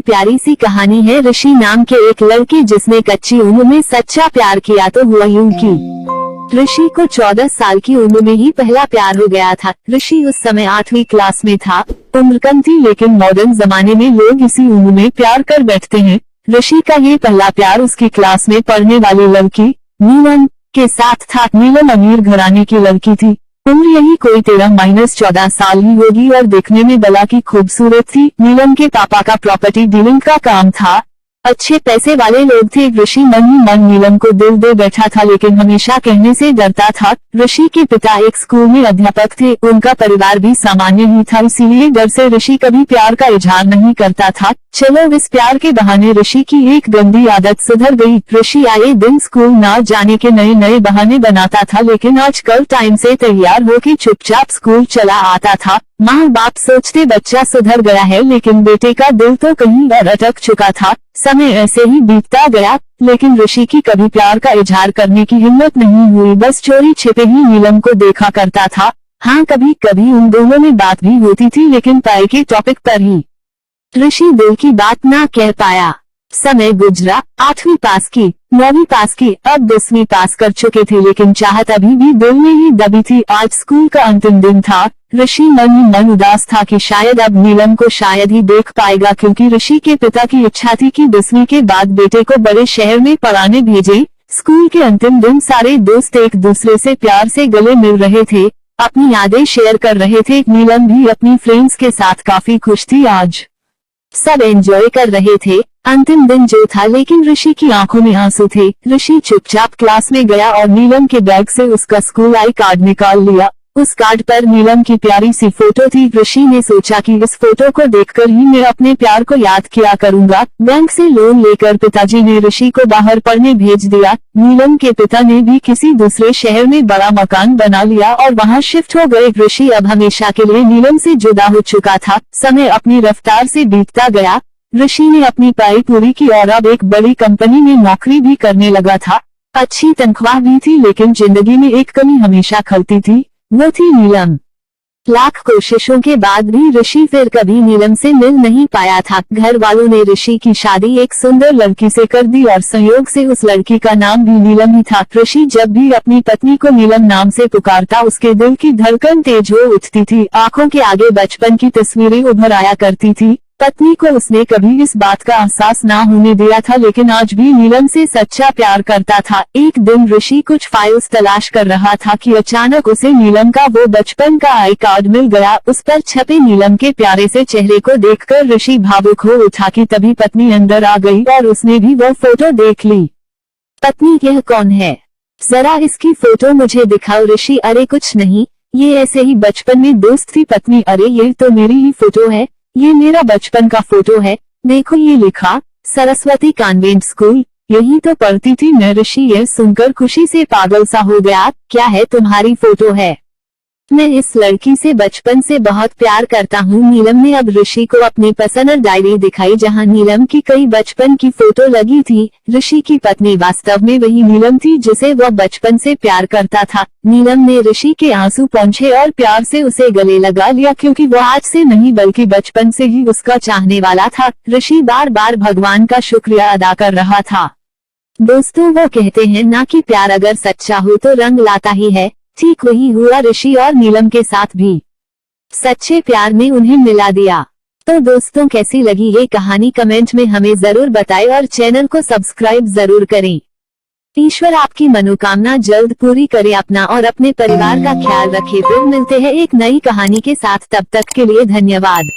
प्यारी सी कहानी है ऋषि नाम के एक लड़के जिसने कच्ची उम्र में सच्चा प्यार किया। तो हुआ यूं कि ऋषि को 14 साल की उम्र में ही पहला प्यार हो गया था। ऋषि उस समय 8वीं क्लास में था। उम्र कम थी लेकिन मॉडर्न जमाने में लोग इसी उम्र में प्यार कर बैठते हैं। ऋषि का ये पहला प्यार उसकी क्लास में पढ़ने वाली लड़की नीलम के साथ था। नीलम अमीर घराने की लड़की थी। उम्र यही कोई 13-14 साल ही होगी और देखने में बला की खूबसूरत थी। नीलम के पापा का प्रॉपर्टी डीलिंग का काम था। अच्छे पैसे वाले लोग थे। ऋषि मन ही मन नीलम को दिल दे बैठा था लेकिन हमेशा कहने से डरता था। ऋषि के पिता एक स्कूल में अध्यापक थे। उनका परिवार भी सामान्य ही था, इसीलिए डर से ऋषि कभी प्यार का इजहार नहीं करता था। चलो इस प्यार के बहाने ऋषि की एक गंदी आदत सुधर गई। ऋषि आए दिन स्कूल ना जाने के नए नए बहाने बनाता था, लेकिन आजकल टाइम से तैयार होकर चुपचाप स्कूल चला आता था। माँ बाप सोचते बच्चा सुधर गया है, लेकिन बेटे का दिल तो कहीं और अटक चुका था। समय ऐसे ही बीतता गया, लेकिन ऋषि की कभी प्यार का इजहार करने की हिम्मत नहीं हुई। बस चोरी छिपे ही नीलम को देखा करता था। हाँ, कभी कभी उन दोनों में बात भी होती थी, लेकिन पाई के टॉपिक पर ही। ऋषि दिल की बात ना कह पाया। समय गुजरा, 8वीं पास की, 9वीं पास की, अब 10वीं पास कर चुके थे, लेकिन चाहत अभी भी दिल में ही दबी थी। आज स्कूल का अंतिम दिन था। ऋषि मन ही मन उदास था कि शायद अब नीलम को शायद ही देख पाएगा, क्योंकि ऋषि के पिता की इच्छा थी कि 10वीं के बाद बेटे को बड़े शहर में पढ़ाने भेजे। स्कूल के अंतिम दिन सारे दोस्त एक दूसरे से प्यार से गले मिल रहे थे, अपनी यादें शेयर कर रहे थे। नीलम भी अपनी फ्रेंड्स के साथ काफी खुश थी। आज सब एंजॉय कर रहे थे। अंतिम दिन जो था, लेकिन ऋषि की आंखों में आंसू थे। ऋषि चुपचाप क्लास में गया और नीलम के बैग से उसका स्कूल आई कार्ड निकाल लिया। उस कार्ड पर नीलम की प्यारी सी फोटो थी। ऋषि ने सोचा कि इस फोटो को देखकर ही मैं अपने प्यार को याद किया करूंगा। बैंक से लोन लेकर पिताजी ने ऋषि को बाहर पढ़ने भेज दिया। नीलम के पिता ने भी किसी दूसरे शहर में बड़ा मकान बना लिया और वहां शिफ्ट हो गए। ऋषि अब हमेशा के लिए नीलम से जुदा हो चुका था। समय अपनी रफ्तार से बीतता गया। ऋषि ने अपनी पढ़ाई पूरी की और अब एक बड़ी कंपनी में नौकरी भी करने लगा था। अच्छी तनख्वाह भी थी, लेकिन जिंदगी में एक कमी हमेशा खलती थी, वो थी नीलम। लाख कोशिशों के बाद भी ऋषि फिर कभी नीलम से मिल नहीं पाया था। घर वालों ने ऋषि की शादी एक सुंदर लड़की से कर दी और संयोग से उस लड़की का नाम भी नीलम ही था। ऋषि जब भी अपनी पत्नी को नीलम नाम से पुकारता, उसके दिल की धड़कन तेज हो उठती थी। आंखों के आगे बचपन की तस्वीरें उभर आया करती थी। पत्नी को उसने कभी इस बात का एहसास ना होने दिया था, लेकिन आज भी नीलम से सच्चा प्यार करता था। एक दिन ऋषि कुछ फाइल्स तलाश कर रहा था कि अचानक उसे नीलम का वो बचपन का आई कार्ड मिल गया। उस पर छपे नीलम के प्यारे से चेहरे को देखकर ऋषि भावुक हो उठा कि तभी पत्नी अंदर आ गई और उसने भी वो फोटो देख ली। पत्नी, यह कौन है? जरा इसकी फोटो मुझे दिखाओ। ऋषि, अरे कुछ नहीं, ये ऐसे ही बचपन में दोस्त थी। पत्नी, अरे ये तो मेरी ही फोटो है, ये मेरा बचपन का फोटो है। देखो ये लिखा, सरस्वती कॉन्वेंट स्कूल, यही तो पढ़ती थी मैं। ऋषि यह सुनकर खुशी से पागल सा हो गया। क्या है, तुम्हारी फोटो है? मैं इस लड़की से बचपन से बहुत प्यार करता हूँ। नीलम ने अब ऋषि को अपनी पसंद डायरी दिखाई, जहाँ नीलम की कई बचपन की फोटो लगी थी। ऋषि की पत्नी वास्तव में वही नीलम थी जिसे वह बचपन से प्यार करता था। नीलम ने ऋषि के आंसू पोंछे और प्यार से उसे गले लगा लिया, क्योंकि वह आज से नहीं बल्कि बचपन से ही उसका चाहने वाला था। ऋषि बार बार भगवान का शुक्रिया अदा कर रहा था। दोस्तों, वो कहते हैं ना कि प्यार अगर सच्चा हो तो रंग लाता ही है। ठीक वही हुआ ऋषि और नीलम के साथ भी। सच्चे प्यार ने उन्हें मिला दिया। तो दोस्तों, कैसी लगी ये कहानी कमेंट में हमें जरूर बताएं और चैनल को सब्सक्राइब जरूर करें। ईश्वर आपकी मनोकामना जल्द पूरी करे। अपना और अपने परिवार का ख्याल रखें। फिर मिलते हैं एक नई कहानी के साथ। तब तक के लिए धन्यवाद।